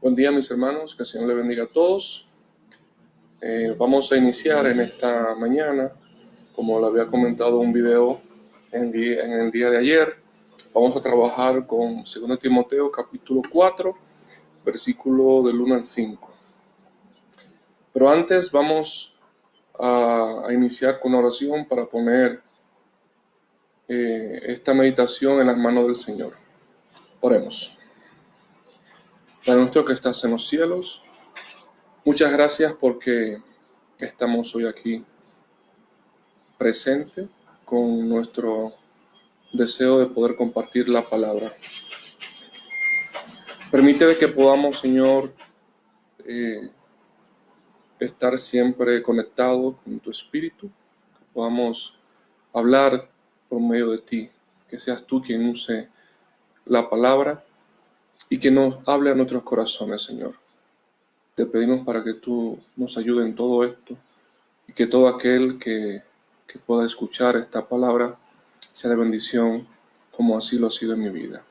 Buen día, mis hermanos, que el Señor les bendiga a todos. Vamos a iniciar en esta mañana, como lo había comentado en un video en el día de ayer. Vamos a trabajar con 2 Timoteo capítulo 4, versículo del 1 al 5. Pero antes vamos a iniciar con una oración para poner esta meditación en las manos del Señor. Oremos. Padre nuestro que estás en los cielos, muchas gracias porque estamos hoy aquí presente con nuestro deseo de poder compartir la palabra. Permite que podamos, Señor, estar siempre conectados con tu Espíritu, que podamos hablar por medio de ti, que seas tú quien use la palabra y que nos hable a nuestros corazones, Señor. Te pedimos para que tú nos ayudes en todo esto y que todo aquel que pueda escuchar esta palabra sea de bendición, como así lo ha sido en mi vida.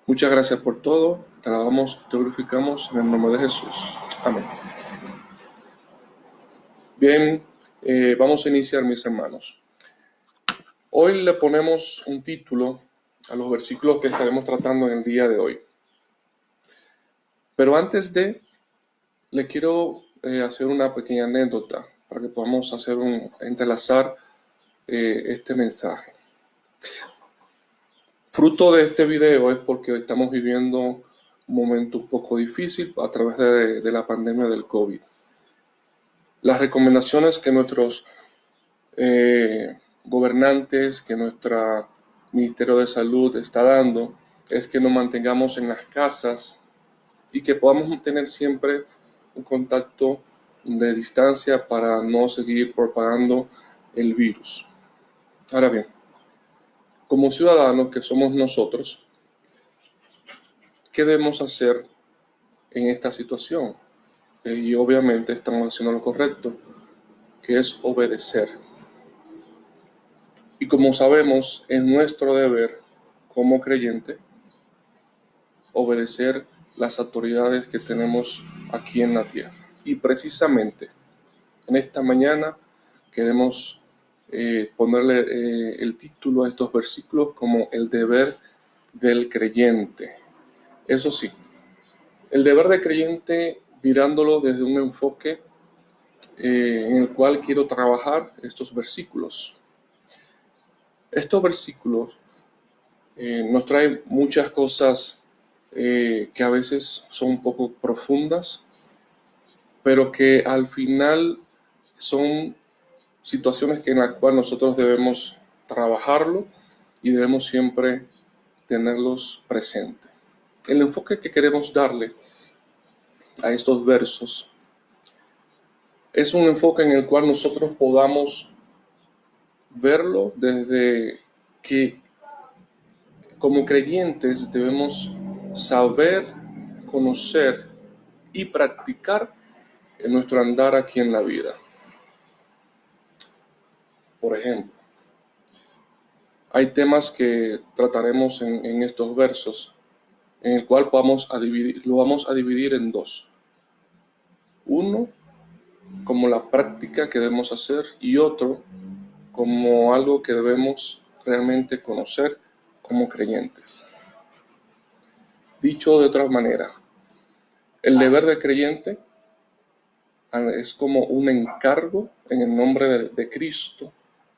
Muchas gracias por todo. Te alabamos, te glorificamos en el nombre de Jesús. Amén. Bien, vamos a iniciar, mis hermanos. Hoy le ponemos un título a los versículos que estaremos tratando en el día de hoy. Pero antes le quiero hacer una pequeña anécdota para que podamos entrelazar este mensaje. Fruto de este video es porque estamos viviendo un momento un poco difícil a través de la pandemia del COVID. Las recomendaciones que nuestros gobernantes, que nuestro Ministerio de Salud está dando, es que nos mantengamos en las casas y que podamos mantener siempre un contacto de distancia para no seguir propagando el virus. Ahora bien, como ciudadanos que somos nosotros, ¿qué debemos hacer en esta situación? Y obviamente estamos haciendo lo correcto, que es obedecer. Y como sabemos, es nuestro deber como creyente obedecer las autoridades que tenemos aquí en la tierra. Y precisamente en esta mañana queremos ponerle el título a estos versículos como el deber del creyente. Eso sí, el deber del creyente mirándolo desde un enfoque en el cual quiero trabajar estos versículos. Estos versículos nos traen muchas cosas que a veces son un poco profundas, pero que al final son situaciones en las cuales nosotros debemos trabajarlo y debemos siempre tenerlos presentes. El enfoque que queremos darle a estos versos es un enfoque en el cual nosotros podamos verlo desde que como creyentes debemos saber, conocer y practicar en nuestro andar aquí en la vida. Por ejemplo, hay temas que trataremos en estos versos, en el cual lo vamos a dividir en dos. Uno, como la práctica que debemos hacer, y otro, como algo que debemos realmente conocer como creyentes. Dicho de otra manera, el deber del creyente es como un encargo en el nombre de Cristo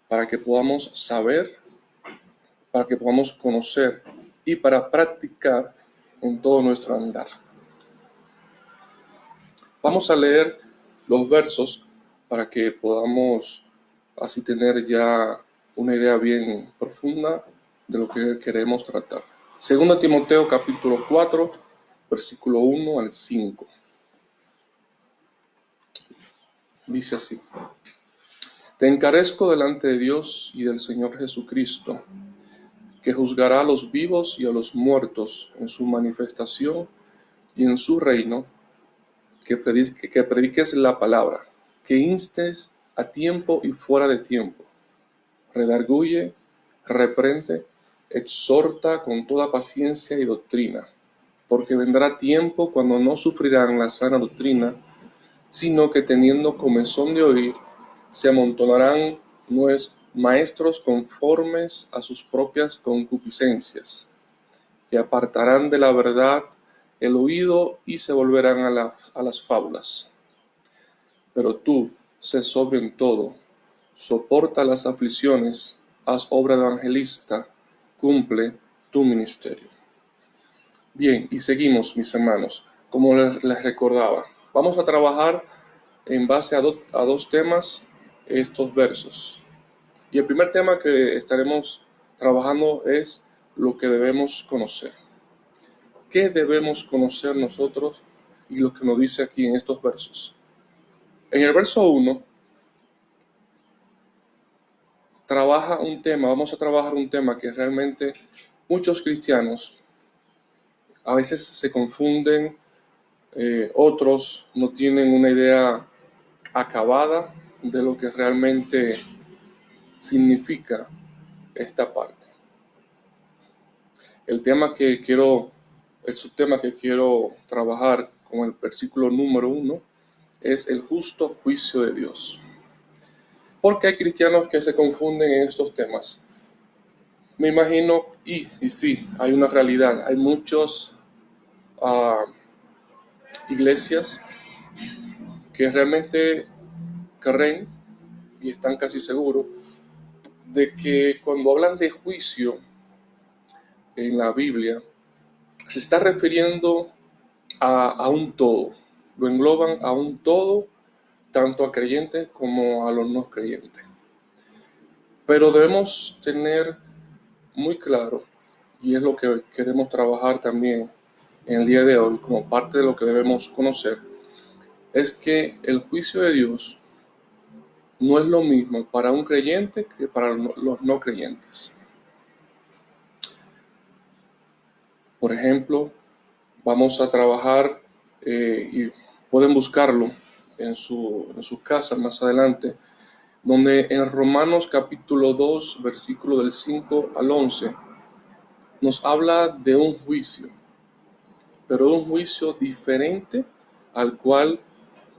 para que podamos saber, para que podamos conocer y para practicar en todo nuestro andar. Vamos a leer los versos para que podamos así tener ya una idea bien profunda de lo que queremos tratar. 2 Timoteo capítulo 4, versículo 1 al 5. Dice así: Te encarezco delante de Dios y del Señor Jesucristo, que juzgará a los vivos y a los muertos en su manifestación y en su reino, que prediques la palabra, que instes a tiempo y fuera de tiempo, redarguye, reprende, exhorta con toda paciencia y doctrina. porque vendrá tiempo cuando no sufrirán la sana doctrina, sino que teniendo comezón de oír, se amontonarán maestros conformes a sus propias concupiscencias, que apartarán de la verdad el oído y se volverán a las fábulas. Pero tú, sé sobrio en todo, soporta las aflicciones, haz obra de evangelista, cumple tu ministerio. Bien, y seguimos, mis hermanos. Como les recordaba, vamos a trabajar en base a dos temas estos versos. Y el primer tema que estaremos trabajando es lo que debemos conocer. ¿Qué debemos conocer nosotros? Y lo que nos dice aquí en estos versos. En el verso 1 vamos a trabajar un tema que realmente muchos cristianos a veces se confunden, otros no tienen una idea acabada de lo que realmente significa esta parte. El subtema que quiero trabajar con el versículo número 1 es el justo juicio de Dios. Porque hay cristianos que se confunden en estos temas. Me imagino, y sí, hay una realidad, hay muchas iglesias que realmente creen y están casi seguros de que cuando hablan de juicio en la Biblia, se está refiriendo a un todo, lo engloban a un todo, tanto a creyentes como a los no creyentes. Pero debemos tener muy claro, y es lo que queremos trabajar también en el día de hoy como parte de lo que debemos conocer, es que el juicio de Dios no es lo mismo para un creyente que para los no creyentes. Por ejemplo, vamos a trabajar, y pueden buscarlo en sus casas más adelante, donde en Romanos capítulo 2, versículo del 5 al 11, nos habla de un juicio, pero un juicio diferente al cual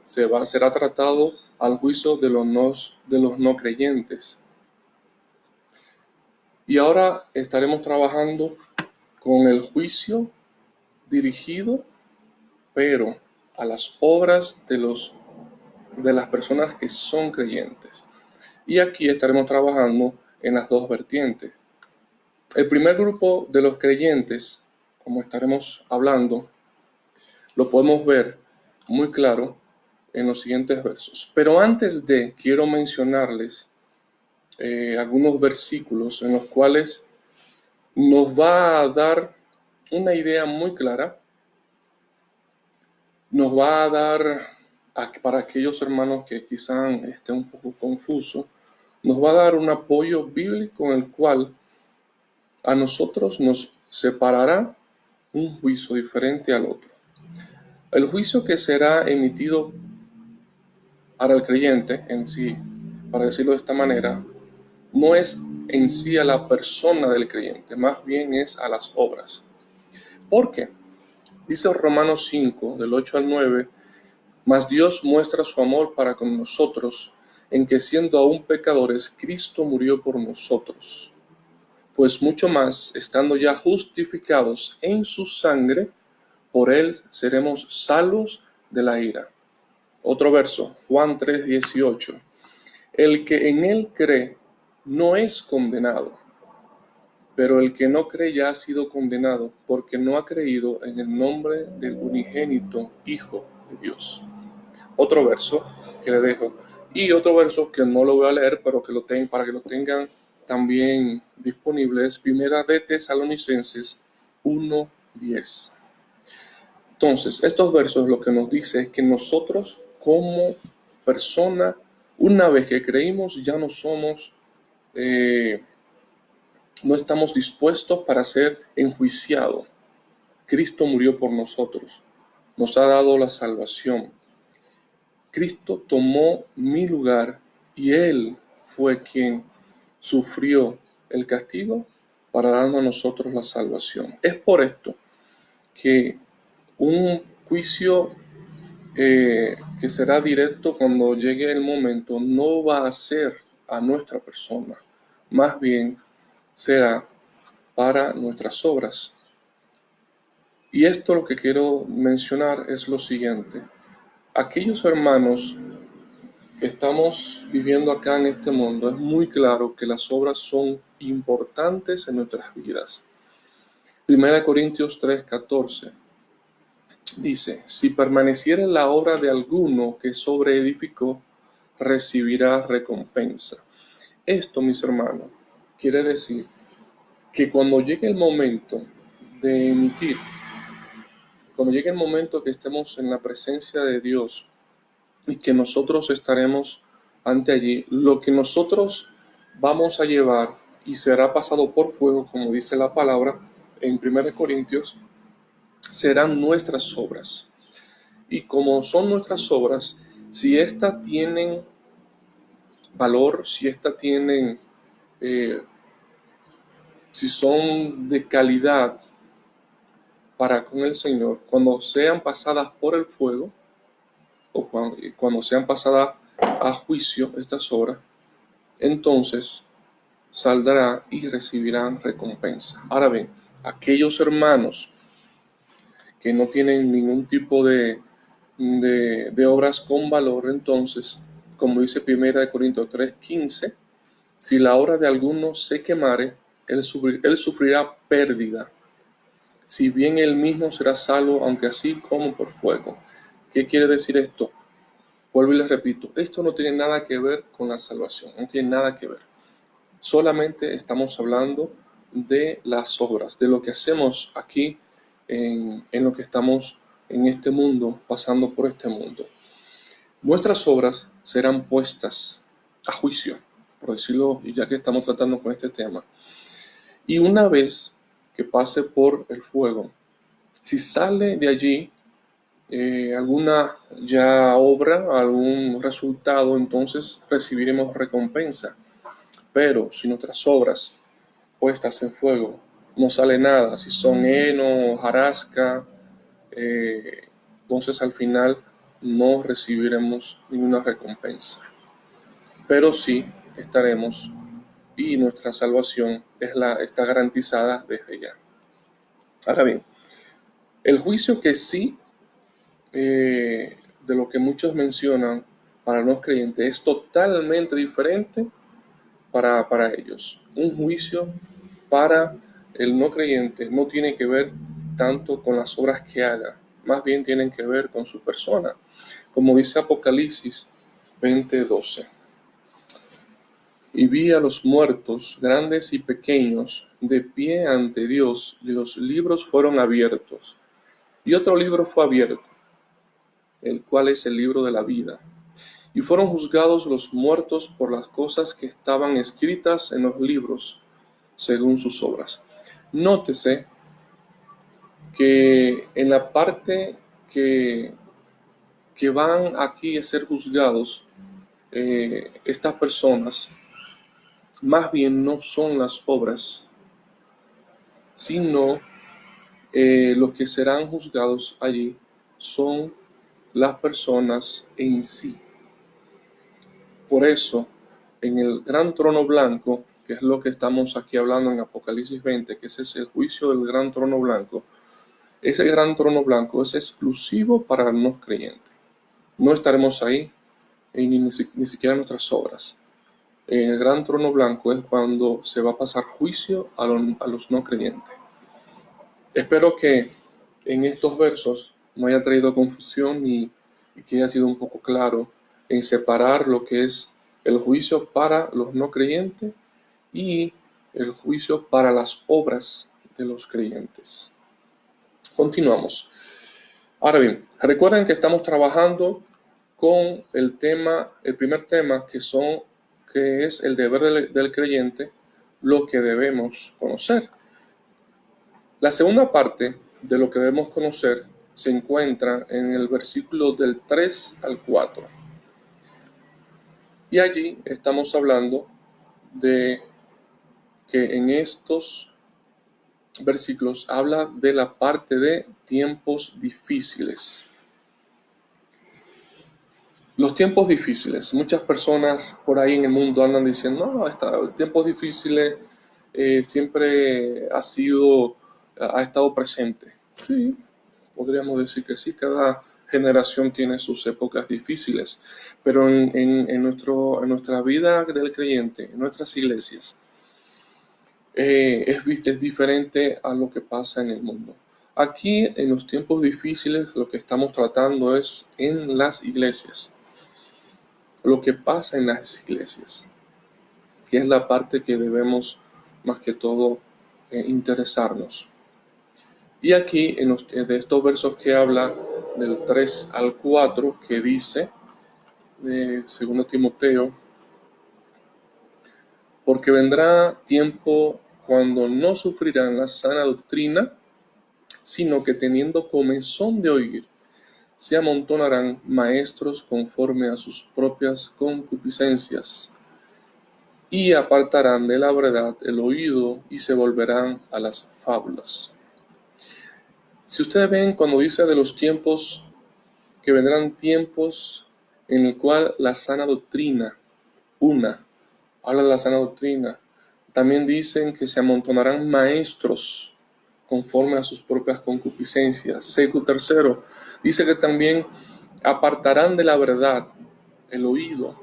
será tratado al juicio de los no creyentes. Y ahora estaremos trabajando con el juicio dirigido, pero a las obras de las personas que son creyentes. Y aquí estaremos trabajando en las dos vertientes. El primer grupo de los creyentes, como estaremos hablando, lo podemos ver muy claro en los siguientes versos. Pero quiero mencionarles algunos versículos en los cuales nos va a dar una idea muy clara, nos va a dar, para aquellos hermanos que quizás estén un poco confusos, nos va a dar un apoyo bíblico en el cual a nosotros nos separará un juicio diferente al otro. El juicio que será emitido para el creyente en sí, para decirlo de esta manera, no es en sí a la persona del creyente, más bien es a las obras. ¿Por qué? Dice Romanos 5, del 8 al 9, mas Dios muestra su amor para con nosotros, en que siendo aún pecadores, Cristo murió por nosotros. Pues mucho más, estando ya justificados en su sangre, por él seremos salvos de la ira. Otro verso, Juan 3:18. El que en él cree no es condenado, pero el que no cree ya ha sido condenado, porque no ha creído en el nombre del unigénito Hijo de Dios. Otro verso que le dejo, y otro verso que no lo voy a leer, pero que para que lo tengan también disponible, es Primera de Tesalonicenses 1:10. Entonces, estos versos lo que nos dice es que nosotros como persona, una vez que creímos, ya no estamos dispuestos para ser enjuiciados. Cristo murió por nosotros, nos ha dado la salvación. Cristo tomó mi lugar y Él fue quien sufrió el castigo para darnos a nosotros la salvación. Es por esto que un juicio que será directo cuando llegue el momento no va a ser a nuestra persona, más bien será para nuestras obras. Y esto lo que quiero mencionar es lo siguiente: aquellos hermanos que estamos viviendo acá en este mundo, es muy claro que las obras son importantes en nuestras vidas. 1 Corintios 3:14 dice: si permaneciera en la obra de alguno que sobreedificó, recibirá recompensa. Esto, mis hermanos, quiere decir que cuando llegue el momento de emitir, cuando llegue el momento que estemos en la presencia de Dios y que nosotros estaremos ante allí, lo que nosotros vamos a llevar y será pasado por fuego, como dice la palabra en 1 Corintios, serán nuestras obras. Y como son nuestras obras, si éstas tienen valor, si éstas tienen, si son de calidad para con el Señor, cuando sean pasadas por el fuego, o cuando sean pasadas a juicio estas obras, entonces saldrá y recibirán recompensa. Ahora bien, aquellos hermanos que no tienen ningún tipo de obras con valor, entonces, como dice 1 Corintios 3:15, si la obra de alguno se quemare, él sufrirá pérdida, si bien él mismo será salvo, aunque así como por fuego. ¿Qué quiere decir esto? Vuelvo y les repito, esto no tiene nada que ver con la salvación, no tiene nada que ver. Solamente estamos hablando de las obras, de lo que hacemos aquí en lo que estamos en este mundo, pasando por este mundo. Nuestras obras serán puestas a juicio, por decirlo, y ya que estamos tratando con este tema. Y una vez que pase por el fuego, si sale de allí alguna ya obra, algún resultado, entonces recibiremos recompensa. Pero si nuestras obras puestas en fuego no sale nada, si son heno, hojarasca, entonces al final no recibiremos ninguna recompensa. Pero sí estaremos y nuestra salvación está garantizada desde ya. Ahora bien, el juicio que sí, de lo que muchos mencionan para los creyentes, es totalmente diferente para ellos. Un juicio para el no creyente no tiene que ver tanto con las obras que haga, más bien tienen que ver con su persona, como dice Apocalipsis 20:12. Y vi a los muertos, grandes y pequeños, de pie ante Dios, y los libros fueron abiertos. Y otro libro fue abierto, el cual es el libro de la vida. Y fueron juzgados los muertos por las cosas que estaban escritas en los libros, según sus obras. Nótese que en la parte que van aquí a ser juzgados, estas personas, más bien no son las obras, sino los que serán juzgados allí son las personas en sí. Por eso, en el gran trono blanco, que es lo que estamos aquí hablando en Apocalipsis 20, que ese es el juicio del gran trono blanco, ese gran trono blanco es exclusivo para los creyentes. No estaremos ahí ni siquiera nuestras obras. En el gran trono blanco es cuando se va a pasar juicio a los no creyentes. Espero que en estos versos no haya traído confusión y que haya sido un poco claro en separar lo que es el juicio para los no creyentes y el juicio para las obras de los creyentes. Continuamos. Ahora bien, recuerden que estamos trabajando con el primer tema que es el deber del creyente, lo que debemos conocer. La segunda parte de lo que debemos conocer se encuentra en el versículo del 3 al 4. Y allí estamos hablando de que en estos versículos habla de la parte de tiempos difíciles. Los tiempos difíciles. Muchas personas por ahí en el mundo andan diciendo, no, tiempos difíciles siempre ha estado presente. Sí, podríamos decir que sí, cada generación tiene sus épocas difíciles, pero en nuestra vida del creyente, en nuestras iglesias, es diferente a lo que pasa en el mundo. Aquí, en los tiempos difíciles, lo que estamos tratando es en las iglesias, lo que pasa en las iglesias, que es la parte que debemos más que todo interesarnos. Y aquí, de estos versos que habla del 3 al 4, que dice, de 2 Timoteo, porque vendrá tiempo cuando no sufrirán la sana doctrina, sino que teniendo comezón de oír, se amontonarán maestros conforme a sus propias concupiscencias, y apartarán de la verdad el oído y se volverán a las fábulas. Si ustedes ven cuando dice de los tiempos, que vendrán tiempos en el cual la sana doctrina, habla de la sana doctrina, también dicen que se amontonarán maestros conforme a sus propias concupiscencias. Tercero, dice que también apartarán de la verdad el oído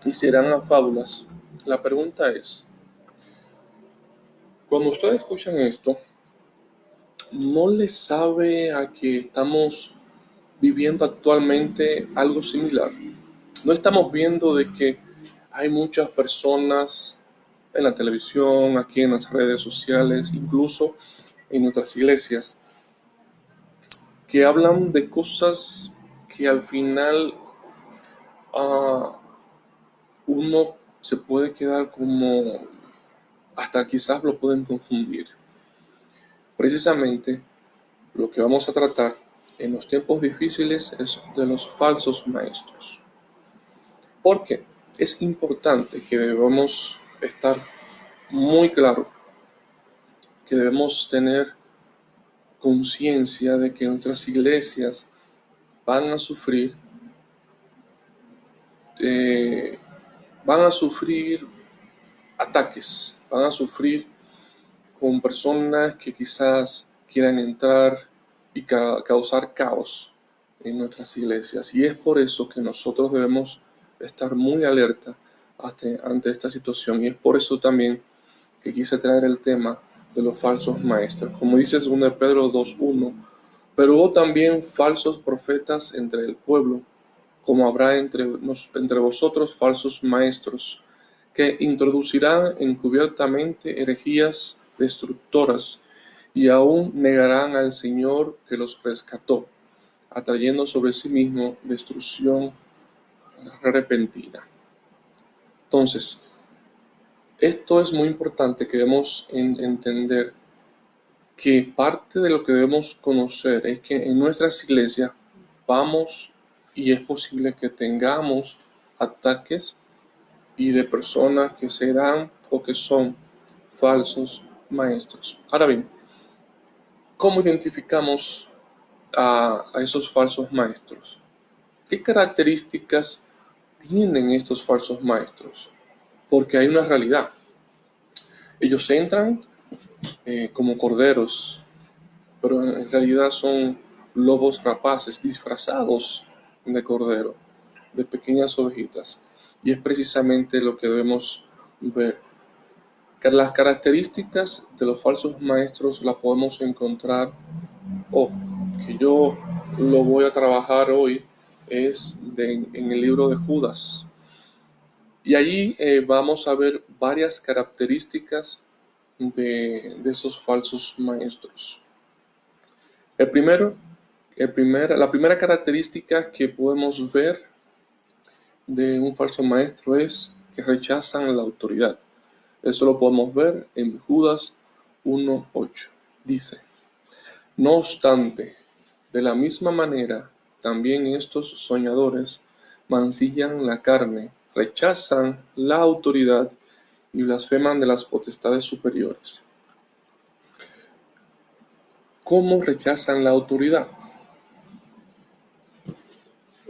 y serán a fábulas. La pregunta es, cuando ustedes escuchan esto, ¿no les sabe a que estamos viviendo actualmente algo similar? No estamos viendo de que hay muchas personas en la televisión, aquí en las redes sociales, incluso en nuestras iglesias, que hablan de cosas que al final ah, uno se puede quedar como, hasta quizás lo pueden confundir. Precisamente lo que vamos a tratar en los tiempos difíciles es de los falsos maestros. Porque es importante que debemos estar muy claro, que debemos tener conciencia de que nuestras iglesias van a sufrir, eh, van a sufrir ataques, van a sufrir con personas que quizás quieran entrar y causar caos en nuestras iglesias. Y es por eso que nosotros debemos estar muy alerta ante esta situación. Y es por eso también que quise traer el tema de los falsos maestros. Como dice 2 Pedro 2:1, pero hubo también falsos profetas entre el pueblo, como habrá entre vosotros falsos maestros, que introducirán encubiertamente herejías destructoras y aún negarán al Señor que los rescató, atrayendo sobre sí mismo destrucción repentina. Entonces, esto es muy importante que debemos entender que parte de lo que debemos conocer es que en nuestras iglesias vamos y es posible que tengamos ataques y de personas que serán o que son falsos maestros. Ahora bien, ¿cómo identificamos a esos falsos maestros? ¿Qué características tienen estos falsos maestros? Porque hay una realidad. Ellos entran como corderos, pero en realidad son lobos rapaces disfrazados de cordero, de pequeñas ovejitas. Y es precisamente lo que debemos ver. Las características de los falsos maestros las podemos encontrar, o que yo lo voy a trabajar hoy, en el libro de Judas. Y allí vamos a ver varias características de esos falsos maestros. La primera característica que podemos ver de un falso maestro es que rechazan la autoridad. Eso lo podemos ver en Judas 1:8. Dice, no obstante, de la misma manera, también estos soñadores mancillan la carne, rechazan la autoridad y blasfeman de las potestades superiores. ¿Cómo rechazan la autoridad?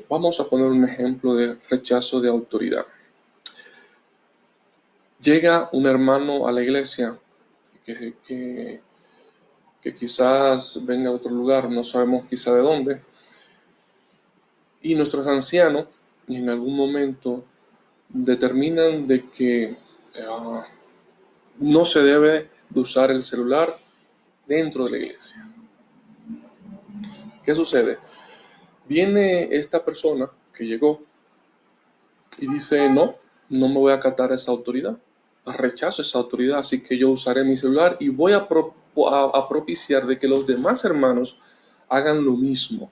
Vamos a poner un ejemplo de rechazo de autoridad. Llega un hermano a la iglesia que quizás venga de otro lugar, no sabemos quizá de dónde, y nuestros ancianos en algún momento determinan de que no se debe de usar el celular dentro de la iglesia. ¿Qué sucede? Viene esta persona que llegó y dice, no me voy a acatar a esa autoridad, rechazo esa autoridad, así que yo usaré mi celular y voy a propiciar de que los demás hermanos hagan lo mismo.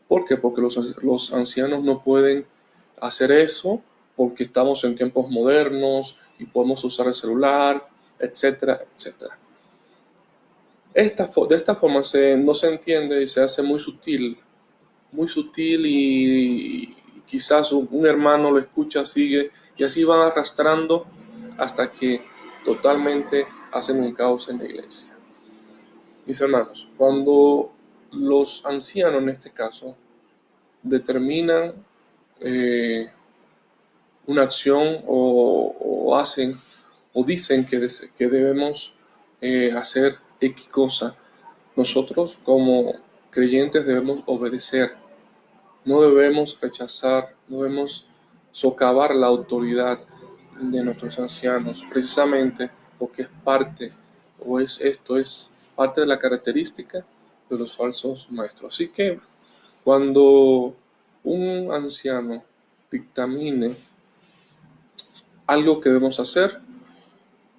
¿Por qué? Porque los ancianos no pueden hacer eso porque estamos en tiempos modernos y podemos usar el celular, etcétera, etcétera. De esta forma no se entiende y se hace muy sutil y quizás un hermano lo escucha, sigue y así van arrastrando hasta que totalmente hacen un caos en la iglesia. Mis hermanos, cuando los ancianos en este caso determinan una acción o hacen o dicen que debemos hacer X cosa, nosotros como creyentes debemos obedecer. No debemos rechazar, no debemos socavar la autoridad de nuestros ancianos, precisamente porque es parte, esto es parte de la característica de los falsos maestros. Así que cuando un anciano dictamine algo que debemos hacer,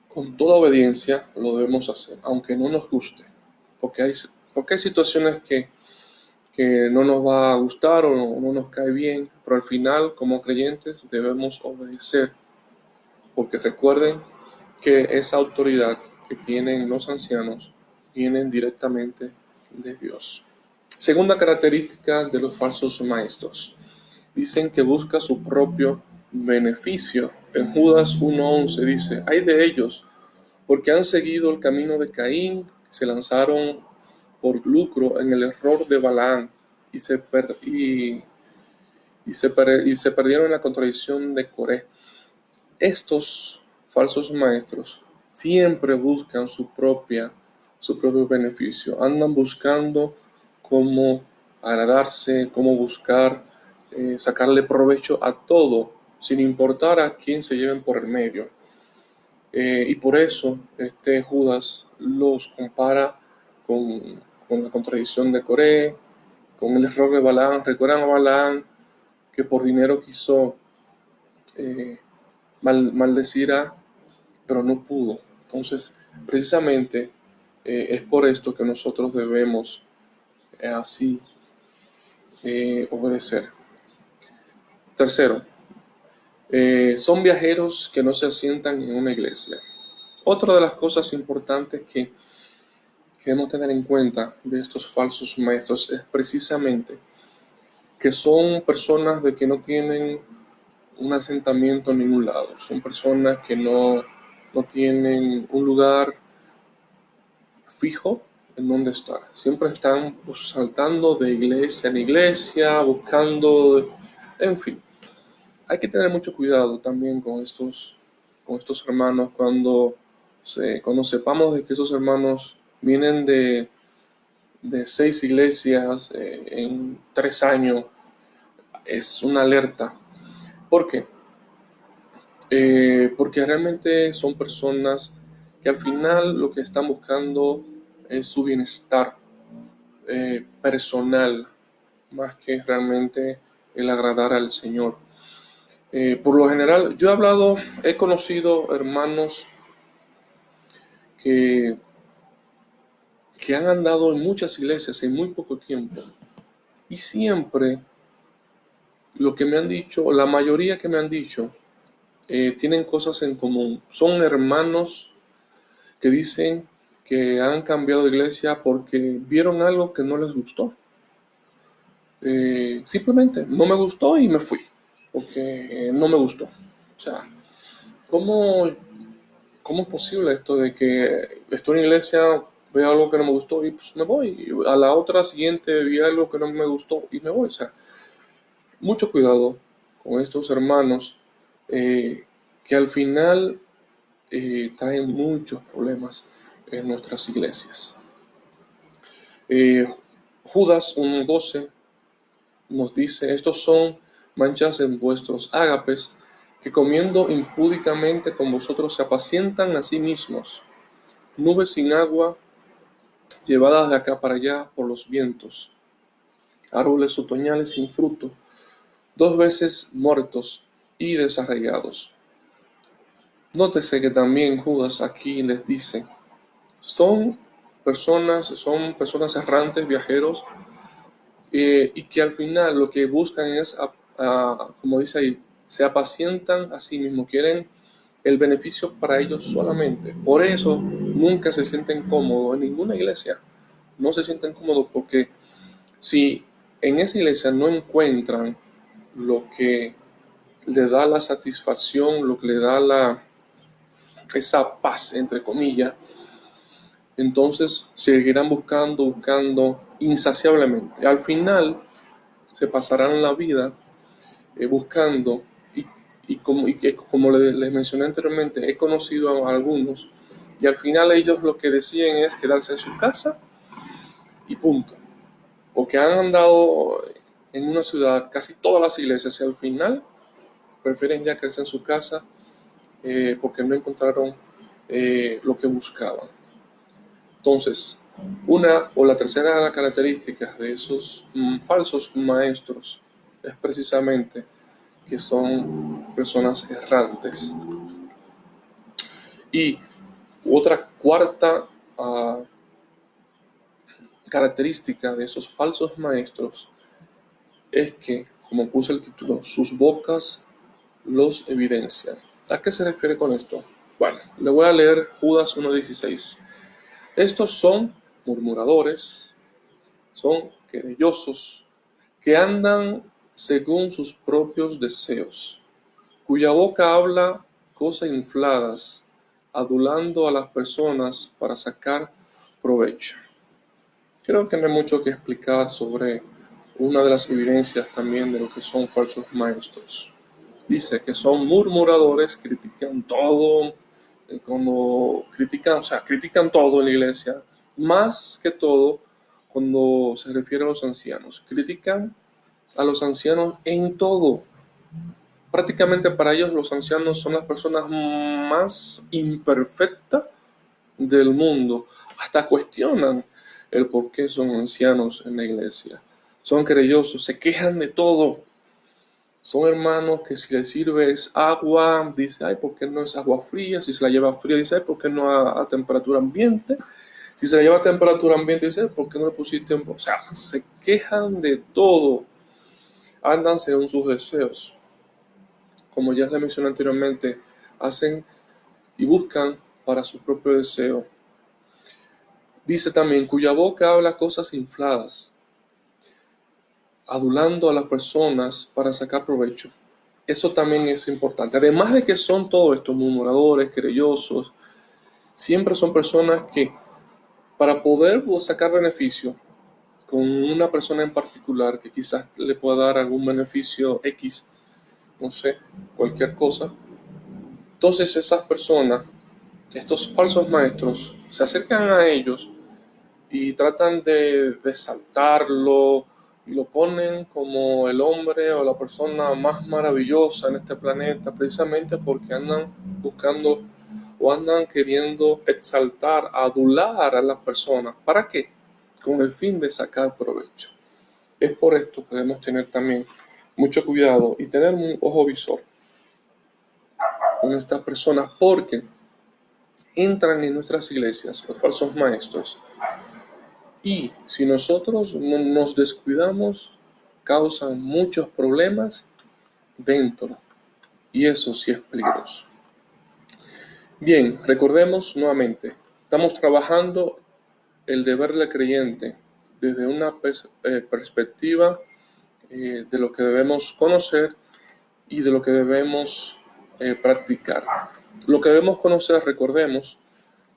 con toda obediencia lo debemos hacer, aunque no nos guste, porque hay situaciones que no nos va a gustar o no nos cae bien, pero al final, como creyentes, debemos obedecer, porque recuerden que esa autoridad que tienen los ancianos viene directamente de Dios. Segunda característica de los falsos maestros. Dicen que busca su propio beneficio. En Judas 1:11 dice, hay de ellos, porque han seguido el camino de Caín, se lanzaron por lucro en el error de Balaam y se perdieron en la contradicción de Coré. Estos falsos maestros siempre buscan su propio beneficio, andan buscando cómo agradarse, cómo buscar sacarle provecho a todo, sin importar a quién se lleven por el medio. Y por eso este Judas los compara con la contradicción de Coré, con el error de Balaam. Recuerdan a Balaam que por dinero quiso maldecir pero no pudo. Entonces, precisamente es por esto que nosotros debemos así obedecer. Tercero, son viajeros que no se asientan en una iglesia. Otra de las cosas importantes que debemos tener en cuenta de estos falsos maestros es precisamente que son personas de que no tienen un asentamiento en ningún lado. Son personas que no tienen un lugar fijo en donde estar. Siempre están saltando de iglesia en iglesia, buscando, en fin. Hay que tener mucho cuidado también con estos hermanos cuando sepamos de que esos hermanos vienen de 6 iglesias en 3 años. Es una alerta. ¿Por qué? Porque realmente son personas que al final lo que están buscando es su bienestar personal, más que realmente el agradar al Señor. Por lo general, he conocido hermanos que, que han andado en muchas iglesias en muy poco tiempo y siempre lo que me han dicho, la mayoría que me han dicho, tienen cosas en común. Son hermanos que dicen que han cambiado de iglesia porque vieron algo que no les gustó. Simplemente no me gustó y me fui, porque no me gustó. O sea, ¿cómo es posible esto de que estoy en iglesia veo algo que no me gustó y pues me voy. Y a la otra siguiente vi algo que no me gustó y me voy. O sea, mucho cuidado con estos hermanos que al final traen muchos problemas en nuestras iglesias. Judas 1:12 nos dice: estos son manchas en vuestros ágapes, que comiendo impúdicamente con vosotros se apacientan a sí mismos, nubes sin agua, llevadas de acá para allá por los vientos, árboles otoñales sin fruto, 2 veces muertos y desarraigados. Nótese que también Judas aquí les dice, son personas errantes, viajeros, y que al final lo que buscan es, como dice ahí, se apacientan a sí mismos, quieren el beneficio para ellos solamente. Por eso nunca se sienten cómodos en ninguna iglesia. No se sienten cómodos porque si en esa iglesia no encuentran lo que le da la satisfacción, lo que le da esa paz, entre comillas, entonces seguirán buscando insaciablemente. Al final se pasarán la vida buscando como les mencioné anteriormente, he conocido a algunos y al final ellos lo que deciden es quedarse en su casa y punto. Porque han andado en una ciudad casi todas las iglesias y al final prefieren ya quedarse en su casa porque no encontraron lo que buscaban. Entonces, una o la tercera característica de esos falsos maestros es precisamente que son personas errantes. Y otra cuarta característica de esos falsos maestros es que, como puse el título, sus bocas los evidencian. ¿A qué se refiere con esto? Bueno, le voy a leer Judas 1:16. Estos son murmuradores, son querellosos, que andan según sus propios deseos, cuya boca habla cosas infladas, adulando a las personas para sacar provecho. Creo que no hay mucho que explicar sobre una de las evidencias también de lo que son falsos maestros. Dice que son murmuradores, critican todo, critican todo en la iglesia, más que todo cuando se refiere a los ancianos. Critican a los ancianos en todo. Prácticamente para ellos los ancianos son las personas más imperfectas del mundo. Hasta cuestionan el por qué son ancianos en la iglesia. Son querellosos, se quejan de todo. Son hermanos que si les sirves agua, dice, ay, ¿por qué no es agua fría? Si se la lleva fría, dice, ay, ¿por qué no a temperatura ambiente? Si se la lleva a temperatura ambiente, dice, ¿por qué no le pusiste? O sea, se quejan de todo. Andan según sus deseos. Como ya les mencioné anteriormente, hacen y buscan para su propio deseo. Dice también, cuya boca habla cosas infladas, adulando a las personas para sacar provecho. Eso también es importante. Además de que son todos estos murmuradores, querellosos, siempre son personas que para poder sacar beneficio con una persona en particular que quizás le pueda dar algún beneficio X, no sé, cualquier cosa, entonces esas personas, estos falsos maestros, se acercan a ellos y tratan de exaltarlo y lo ponen como el hombre o la persona más maravillosa en este planeta, precisamente porque andan buscando o andan queriendo exaltar, adular a las personas. ¿Para qué? Con el fin de sacar provecho. Es por esto que debemos tener también mucho cuidado y tener un ojo visor con estas personas, porque entran en nuestras iglesias los falsos maestros y si nosotros nos descuidamos, causan muchos problemas dentro y eso sí es peligroso. Bien, recordemos nuevamente, estamos trabajando el deber del creyente desde una perspectiva de lo que debemos conocer y de lo que debemos practicar. Lo que debemos conocer, recordemos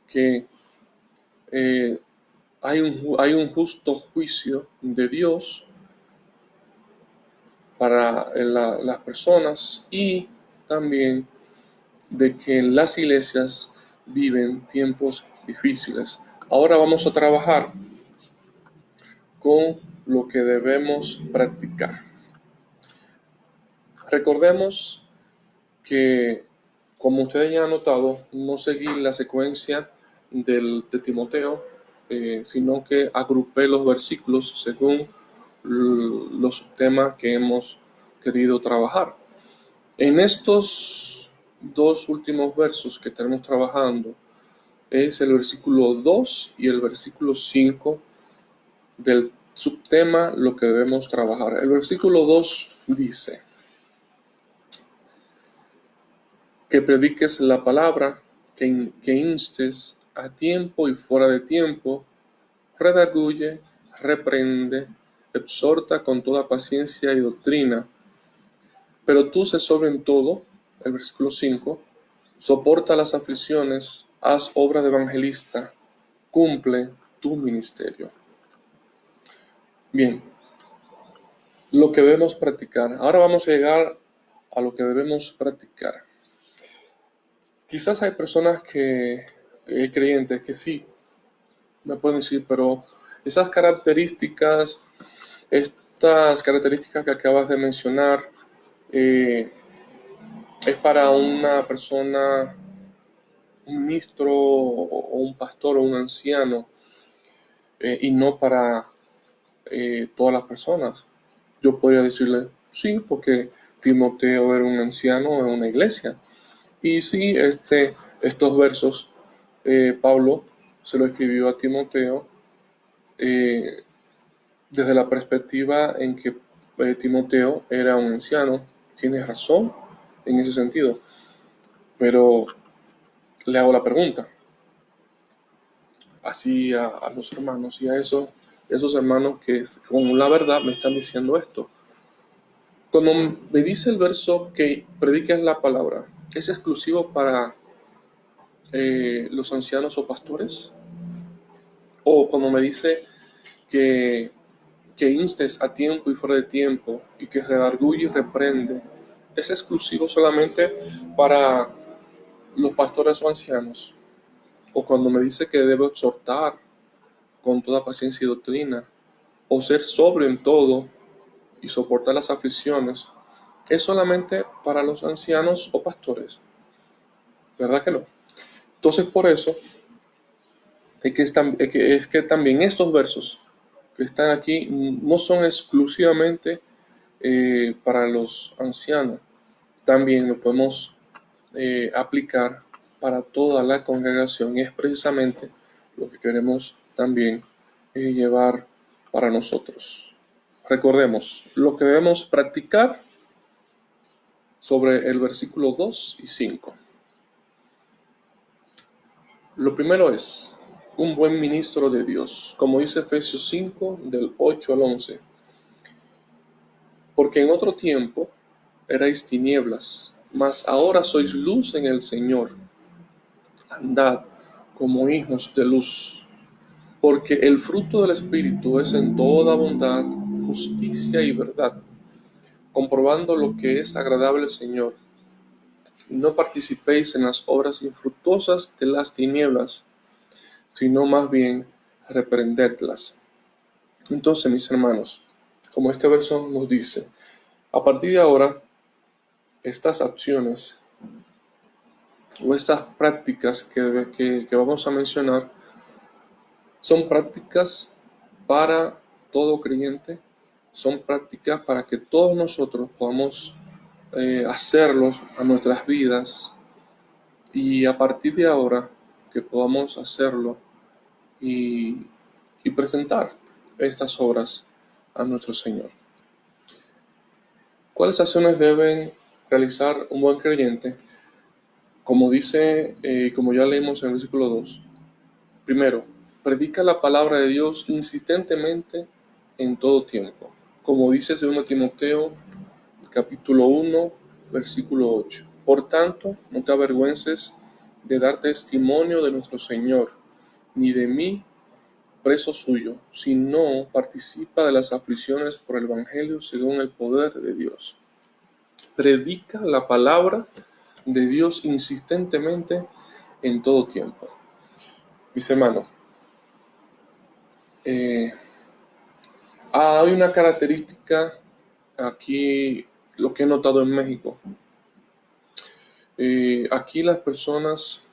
que hay un justo juicio de Dios para las personas y también de que las iglesias viven tiempos difíciles. Ahora vamos a trabajar con lo que debemos practicar. Recordemos que, como ustedes ya han notado, no seguí la secuencia de Timoteo, sino que agrupé los versículos según los temas que hemos querido trabajar. En estos dos últimos versos que tenemos trabajando es el versículo 2 y el versículo 5 del subtema lo que debemos trabajar. El versículo 2 dice que prediques la palabra, que instes a tiempo y fuera de tiempo, redarguye, reprende, exhorta con toda paciencia y doctrina. Pero tú sé sobre en todo, el versículo 5, soporta las aflicciones, haz obra de evangelista, cumple tu ministerio. Bien, lo que debemos practicar. Ahora vamos a llegar a lo que debemos practicar. Quizás hay personas creyentes que sí, me pueden decir, pero estas características que acabas de mencionar, es para una persona, un ministro o un pastor o un anciano, y no para todas las personas. Yo podría decirle, sí, porque Timoteo era un anciano en una iglesia. Y sí, estos versos, Pablo se lo escribió a Timoteo eh, desde la perspectiva en que Timoteo era un anciano. Tiene razón en ese sentido, pero le hago la pregunta, así a los hermanos y a esos hermanos que con la verdad me están diciendo esto. Cuando me dice el verso que prediquen la palabra, ¿es exclusivo para los ancianos o pastores? O cuando me dice que instes a tiempo y fuera de tiempo y que redarguye y reprende, ¿es exclusivo solamente para los pastores o ancianos? O cuando me dice que debo exhortar con toda paciencia y doctrina, o ser sobrio en todo y soportar las aflicciones, ¿es solamente para los ancianos o pastores? ¿Verdad que no? Entonces, por eso es que también estos versos que están aquí no son exclusivamente para los ancianos, también lo podemos aplicar para toda la congregación, y es precisamente lo que queremos también llevar para nosotros. Recordemos lo que debemos practicar sobre el versículo 2 y 5. Lo primero es un buen ministro de Dios, como dice Efesios 5 del 8 al 11. Porque en otro tiempo erais tinieblas, mas ahora sois luz en el Señor. Andad como hijos de luz, porque el fruto del Espíritu es en toda bondad, justicia y verdad, comprobando lo que es agradable al Señor. Y no participéis en las obras infructuosas de las tinieblas, sino más bien reprendedlas. Entonces, mis hermanos, como este verso nos dice, a partir de ahora, estas acciones o estas prácticas que vamos a mencionar son prácticas para todo creyente, son prácticas para que todos nosotros podamos hacerlos a nuestras vidas, y a partir de ahora que podamos hacerlo y, y presentar estas obras a nuestro Señor. ¿Cuáles acciones deben realizar un buen creyente? Como dice, como ya leímos en el versículo 2, primero, predica la palabra de Dios insistentemente en todo tiempo. Como dice 2 Timoteo capítulo 1, versículo 8. Por tanto, no te avergüences de dar testimonio de nuestro Señor, ni de mí, preso suyo, sino participa de las aflicciones por el Evangelio según el poder de Dios. Predica la palabra de Dios insistentemente en todo tiempo. Mis hermanos, hay una característica aquí, lo que he notado en México. Aquí las personas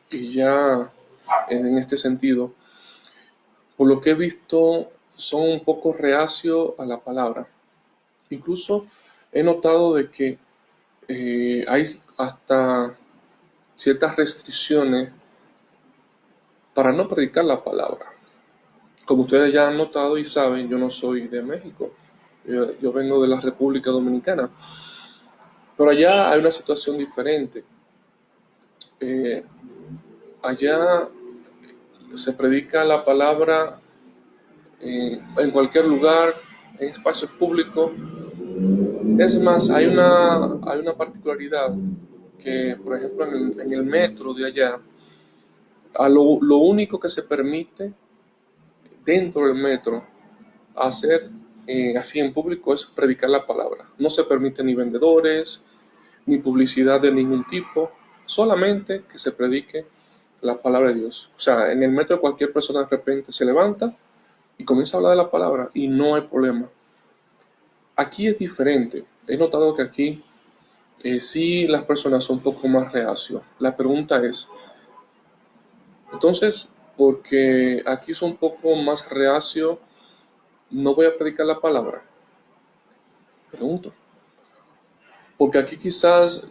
que ya en este sentido, por lo que he visto, son un poco reacios a la palabra. Incluso he notado de que hay hasta ciertas restricciones para no predicar la palabra. Como ustedes ya han notado y saben, yo no soy de México, yo vengo de la República Dominicana, pero allá hay una situación diferente. Allá se predica la palabra en cualquier lugar, en espacios públicos. Es más, hay una particularidad que, por ejemplo, en el metro de allá, lo único que se permite dentro del metro hacer así en público es predicar la palabra. No se permite ni vendedores, ni publicidad de ningún tipo, solamente que se predique la palabra de Dios. O sea, en el metro cualquier persona de repente se levanta y comienza a hablar de la palabra y no hay problema. Aquí es diferente. He notado que aquí sí las personas son un poco más reacios. La pregunta es, entonces, porque aquí son un poco más reacios, no voy a predicar la palabra. Pregunto. Porque aquí quizás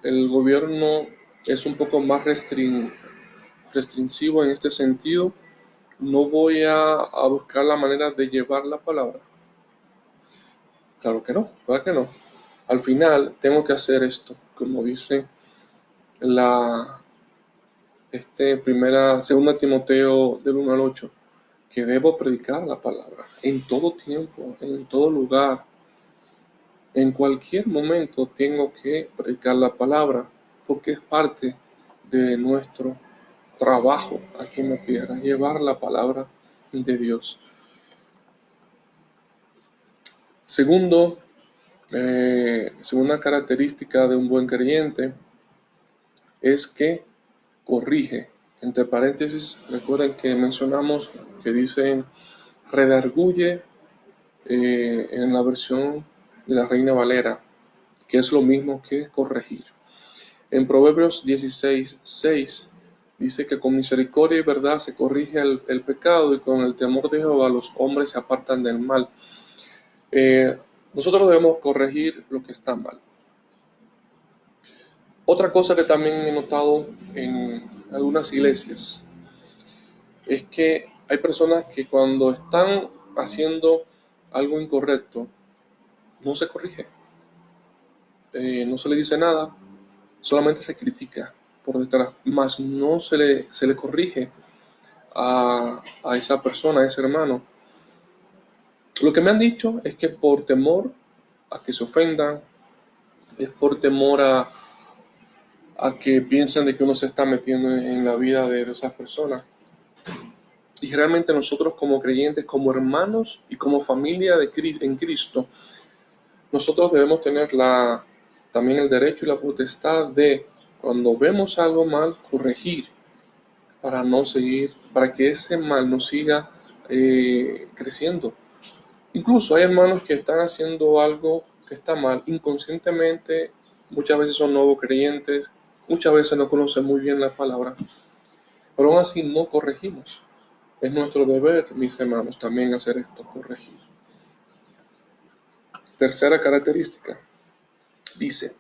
el gobierno es un poco más restrictivo en este sentido. No voy a buscar la manera de llevar la palabra. Claro que no, claro que no. Al final tengo que hacer esto, como dice la segunda Timoteo del 1 al 8, que debo predicar la palabra en todo tiempo, en todo lugar. En cualquier momento tengo que predicar la palabra porque es parte de nuestro trabajo aquí en la tierra, llevar la palabra de Dios. Segunda característica de un buen creyente es que corrige. Entre paréntesis, recuerden que mencionamos que dicen redarguye en la versión de la Reina Valera, que es lo mismo que corregir. En Proverbios 16:6 dice que con misericordia y verdad se corrige el pecado y con el temor de Jehová los hombres se apartan del mal. Nosotros debemos corregir lo que está mal. Otra cosa que también he notado en algunas iglesias es que hay personas que cuando están haciendo algo incorrecto no se corrige, no se le dice nada, solamente se critica por detrás, más no se le corrige a esa persona, a ese hermano. Lo que me han dicho es que por temor a que se ofendan, es por temor a que piensen de que uno se está metiendo en la vida de esas personas. Y realmente nosotros como creyentes, como hermanos y como familia en Cristo, nosotros debemos tener también el derecho y la potestad de, cuando vemos algo mal, corregir para no seguir, para que ese mal no siga creciendo. Incluso hay hermanos que están haciendo algo que está mal inconscientemente, muchas veces son nuevos creyentes, muchas veces no conocen muy bien la palabra, pero aún así no corregimos. Es nuestro deber, mis hermanos, también hacer esto, corregir. Tercera característica, dice,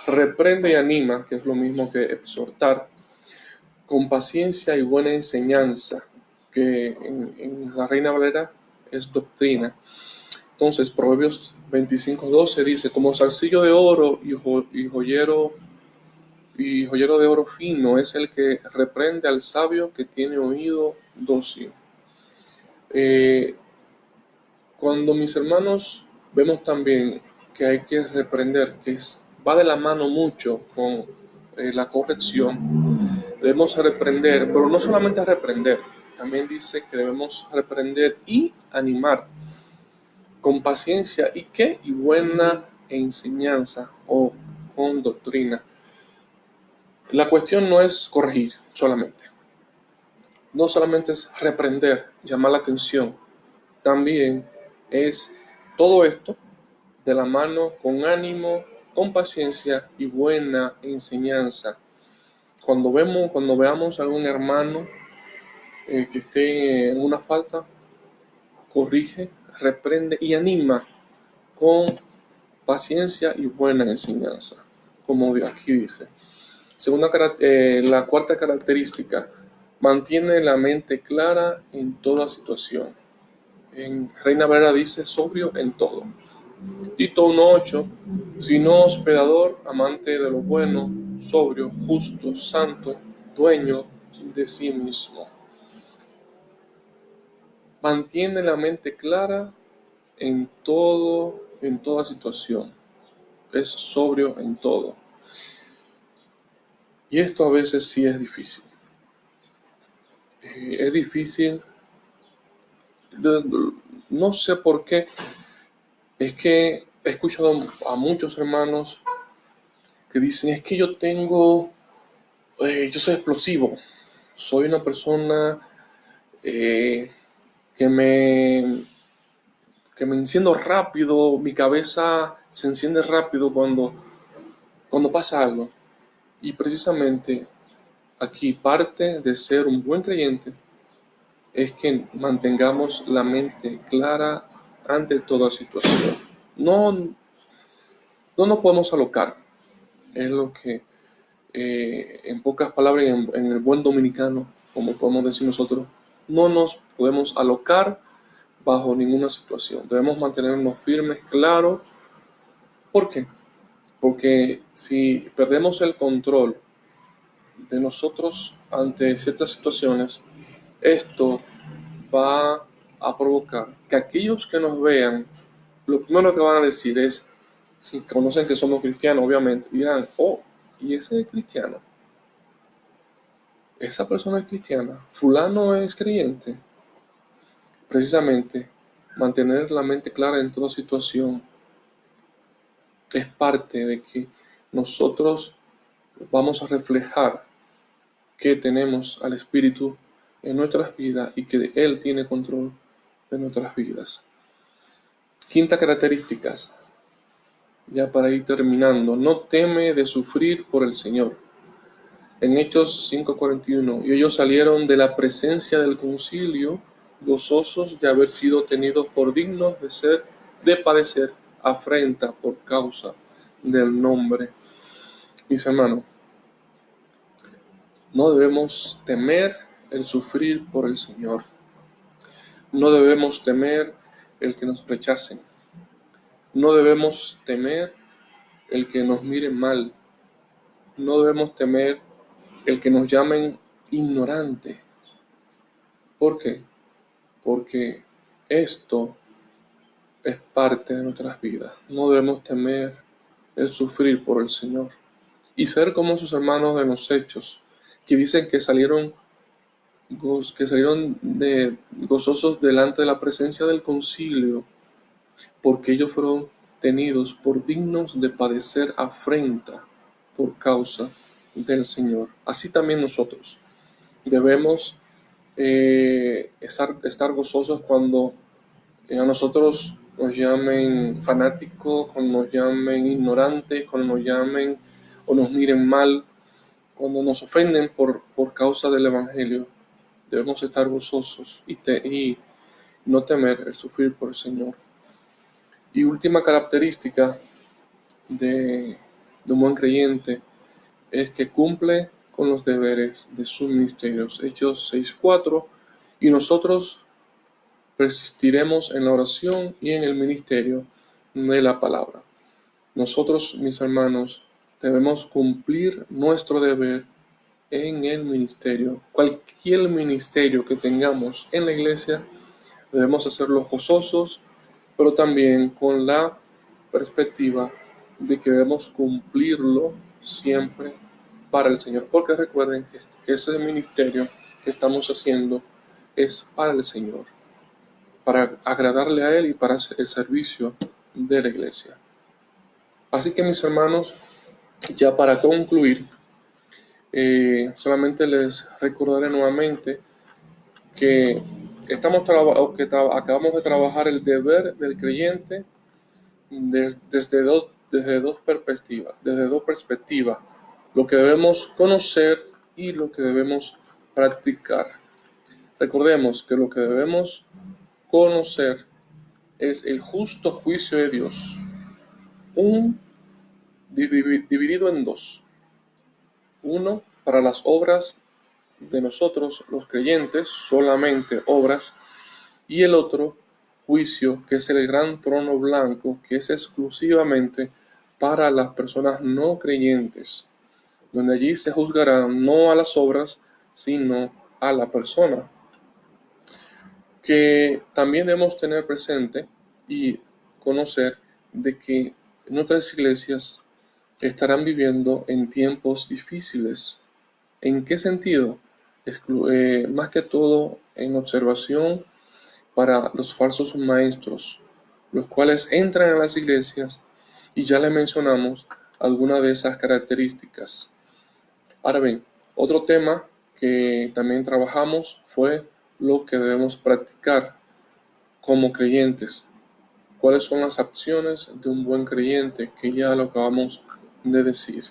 reprende y anima, que es lo mismo que exhortar, con paciencia y buena enseñanza, que en la Reina Valera es doctrina. Entonces, Proverbios 25:12 dice, como zarcillo de oro y joyero de oro fino es el que reprende al sabio que tiene oído dócil. Cuando mis hermanos vemos también que hay que reprender, que va de la mano mucho con la corrección, debemos reprender, pero no solamente reprender, también dice que debemos reprender y animar con paciencia y buena enseñanza o con doctrina. La cuestión no es corregir solamente, no solamente es reprender, llamar la atención, también es todo esto de la mano con ánimo, con paciencia y buena enseñanza. Cuando veamos a algún hermano que esté en una falta, corrige, reprende y anima con paciencia y buena enseñanza, como aquí dice. La cuarta característica, mantiene la mente clara en toda situación. En Reina Valera dice sobrio en todo. Tito 1:8, sino hospedador, amante de lo bueno, sobrio, justo, santo, dueño de sí mismo. Mantiene la mente clara en toda situación. Es sobrio en todo. Y esto a veces sí es difícil. Es difícil, no sé por qué, es que he escuchado a muchos hermanos que dicen, es que yo soy explosivo, soy una persona eh, que me, que me enciendo rápido, mi cabeza se enciende rápido cuando pasa algo. Y precisamente aquí parte de ser un buen creyente es que mantengamos la mente clara ante toda situación. No, no nos podemos alocar, es lo que en pocas palabras, en el buen dominicano, como podemos decir nosotros, no nos podemos alocar bajo ninguna situación. Debemos mantenernos firmes, claros. ¿Por qué? Porque si perdemos el control de nosotros ante ciertas situaciones, esto va a provocar que aquellos que nos vean, lo primero que van a decir es, si conocen que somos cristianos, obviamente, dirán, oh, ¿y ese es cristiano? Esa persona es cristiana, fulano es creyente. Precisamente, mantener la mente clara en toda situación es parte de que nosotros vamos a reflejar que tenemos al Espíritu en nuestras vidas y que Él tiene control de nuestras vidas. Quinta característica, ya para ir terminando, no teme de sufrir por el Señor. En Hechos 5:41, y ellos salieron de la presencia del concilio gozosos de haber sido tenidos por dignos de padecer afrenta por causa del nombre. Mis hermanos, no debemos temer el sufrir por el Señor. No debemos temer el que nos rechacen. No debemos temer el que nos miren mal. No debemos temer el que nos llamen ignorante. ¿Por qué? Porque esto es parte de nuestras vidas. No debemos temer el sufrir por el Señor y ser como sus hermanos de los Hechos, que dicen que salieron gozosos delante de la presencia del concilio, porque ellos fueron tenidos por dignos de padecer afrenta por causa del Señor. Así también nosotros debemos estar gozosos cuando a nosotros nos llamen fanáticos, cuando nos llamen ignorantes, cuando nos llamen o nos miren mal, cuando nos ofenden por causa del Evangelio. Debemos estar gozosos y no temer el sufrir por el Señor. Y última característica de un buen creyente es que cumple con los deberes de sus ministerios. Hechos 6:4, y nosotros persistiremos en la oración y en el ministerio de la palabra. Nosotros, mis hermanos, debemos cumplir nuestro deber en el ministerio. Cualquier ministerio que tengamos en la iglesia, debemos hacerlo gozosos, pero también con la perspectiva de que debemos cumplirlo siempre para el Señor. Porque recuerden que ese ministerio que estamos haciendo es para el Señor, para agradarle a Él y para el servicio de la iglesia. Así que mis hermanos, ya para concluir, solamente les recordaré nuevamente que acabamos de trabajar el deber del creyente desde dos perspectivas, lo que debemos conocer y lo que debemos practicar. Recordemos que lo que debemos conocer es el justo juicio de Dios, dividido en dos. Uno, para las obras de nosotros, los creyentes, solamente obras, y el otro, juicio, que es el gran trono blanco, que es exclusivamente para las personas no creyentes, donde allí se juzgará no a las obras, sino a la persona. Que también debemos tener presente y conocer de que nuestras iglesias estarán viviendo en tiempos difíciles. ¿En qué sentido? Más que todo en observación para los falsos maestros, los cuales entran a las iglesias y ya le mencionamos algunas de esas características. Ahora bien, otro tema que también trabajamos fue lo que debemos practicar como creyentes. ¿Cuáles son las acciones de un buen creyente? Que ya lo acabamos de decir.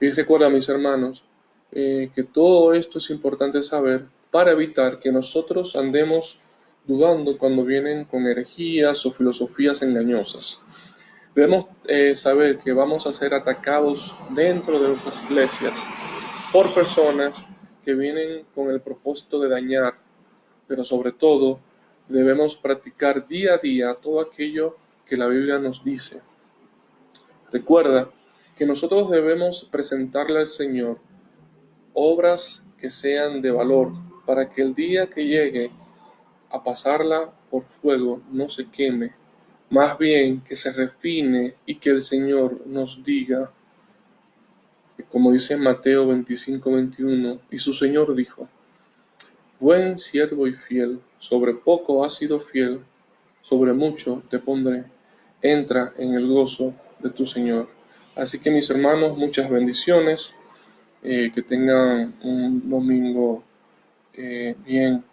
Y recuerda, mis hermanos, que todo esto es importante saber para evitar que nosotros andemos dudando cuando vienen con herejías o filosofías engañosas. Debemos saber que vamos a ser atacados dentro de nuestras iglesias por personas que vienen con el propósito de dañar, pero sobre todo debemos practicar día a día todo aquello que la Biblia nos dice. Recuerda que nosotros debemos presentarle al Señor obras que sean de valor para que el día que llegue a pasarla por fuego no se queme, más bien que se refine y que el Señor nos diga, como dice en Mateo 25:21, y su Señor dijo: buen siervo y fiel, sobre poco has sido fiel, sobre mucho te pondré, entra en el gozo de tu Señor. Así que mis hermanos, muchas bendiciones, que tengan un domingo bien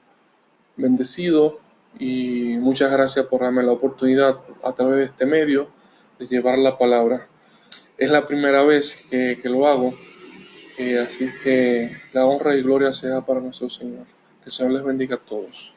bendecido y muchas gracias por darme la oportunidad a través de este medio de llevar la palabra. Es la primera vez que lo hago, así que la honra y gloria sea para nuestro Señor. Que el Señor les bendiga a todos.